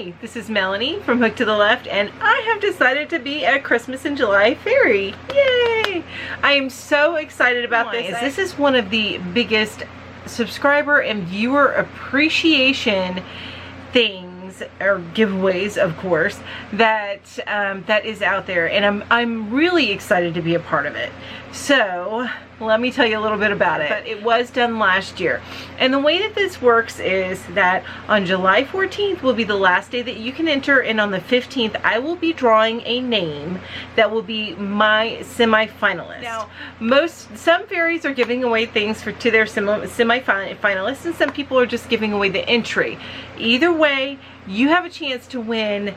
Hi, this is Melanie from Hook to the Left, and I have decided to be a Christmas in July fairy. Yay! I am so excited about this. This is one of the biggest subscriber and viewer appreciation things, or giveaways, of course, that that is out there, and I'm really excited to be a part of it. So let me tell you a little bit about it. But it was done last year, and the way that this works is that on July 14th will be the last day that you can enter, and on the 15th I will be drawing a name that will be my semi-finalist. Now, some fairies are giving away things to their semi-finalists, and some people are just giving away the entry. Either way, you have a chance to win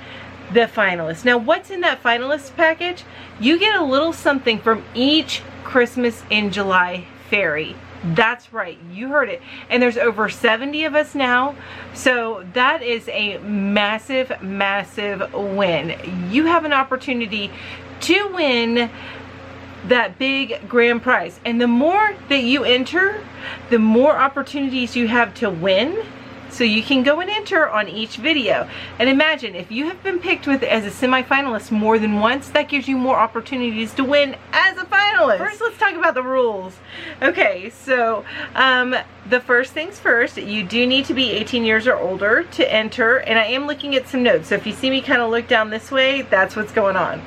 the finalist. Now, what's in that finalist package? You get a little something from each Christmas in July fairy. That's right, you heard it. And there's over 70 of us now, so that is a massive, massive win. You have an opportunity to win that big grand prize, and the more that you enter, the more opportunities you have to win. So you can go and enter on each video. And imagine, if you have been picked as a semi-finalist more than once, that gives you more opportunities to win as a finalist. First, let's talk about the rules. Okay, so the first things first, you do need to be 18 years or older to enter. And I am looking at some notes, so if you see me kind of look down this way, that's what's going on.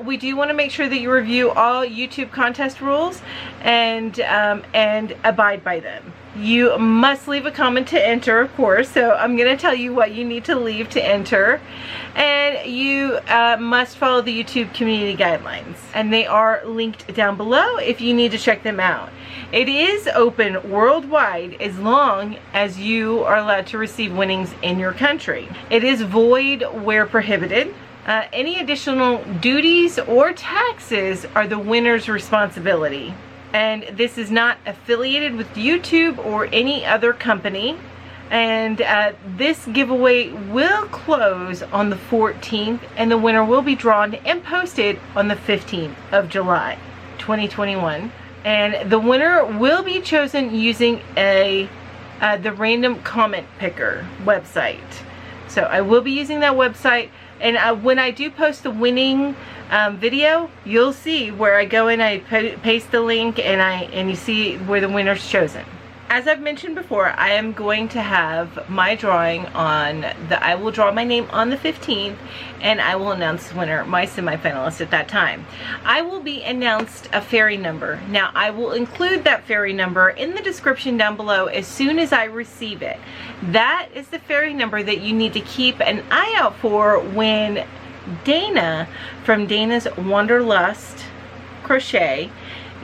We do want to make sure that you review all YouTube contest rules and abide by them. You must leave a comment to enter, of course, so I'm going to tell you what you need to leave to enter. And you must follow the YouTube community guidelines, and they are linked down below if you need to check them out. It is open worldwide as long as you are allowed to receive winnings in your country. It is void where prohibited. Any additional duties or taxes are the winner's responsibility. And this is not affiliated with YouTube or any other company. And this giveaway will close on the 14th, and the winner will be drawn and posted on the 15th of July 2021. And the winner will be chosen using the random comment picker website. So I will be using that website, and when I do post the winning video, you'll see where I go in, I paste the link, and you see where the winner's chosen. As I've mentioned before, I am going to have my drawing I will draw my name on the 15th, and I will announce the winner, my semi-finalist, at that time. I will be announced a fairy number. Now, I will include that fairy number in the description down below as soon as I receive it. That is the fairy number that you need to keep an eye out for when Dana from Dana's Wanderlust Crochet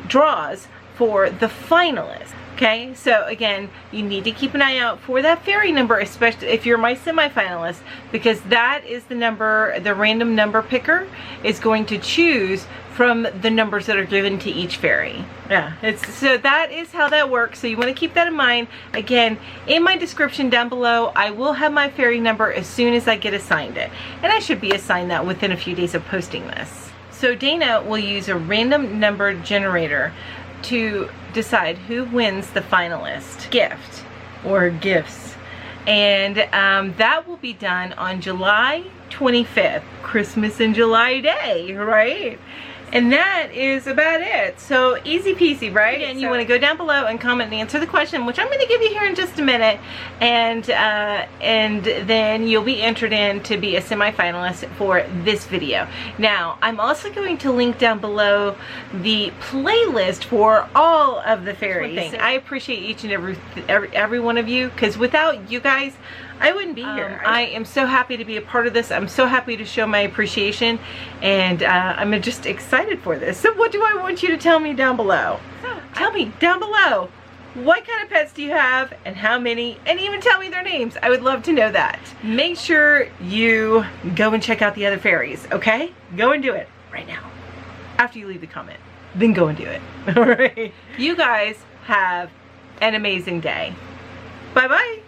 draws for the finalist. Okay, so again, you need to keep an eye out for that fairy number, especially if you're my semi-finalist, because that is the number, the random number picker is going to choose from the numbers that are given to each fairy. Yeah, so that is how that works. So you want to keep that in mind. Again, in my description down below, I will have my fairy number as soon as I get assigned it. And I should be assigned that within a few days of posting this. So Dana will use a random number generator to decide who wins the finalist gift or gifts, and that will be done on July 25th, Christmas in July day, right? And that is about it. So easy peasy, right? And you want to go down below and comment and answer the question, which I'm going to give you here in just a minute, and then you'll be entered in to be a semi-finalist for this video. Now, I'm also going to link down below the playlist for all of the fairies. I appreciate each and every one of you, because without you guys, I wouldn't be here. I am so happy to be a part of this. I'm so happy to show my appreciation, and I'm just excited for this. So what do I want you to tell me down below? Tell me down below, what kind of pets do you have and how many, and even tell me their names. I would love to know that. Make sure you go and check out the other fairies, okay? Go and do it right now. After you leave the comment, then go and do it. All right. You guys have an amazing day. Bye-bye.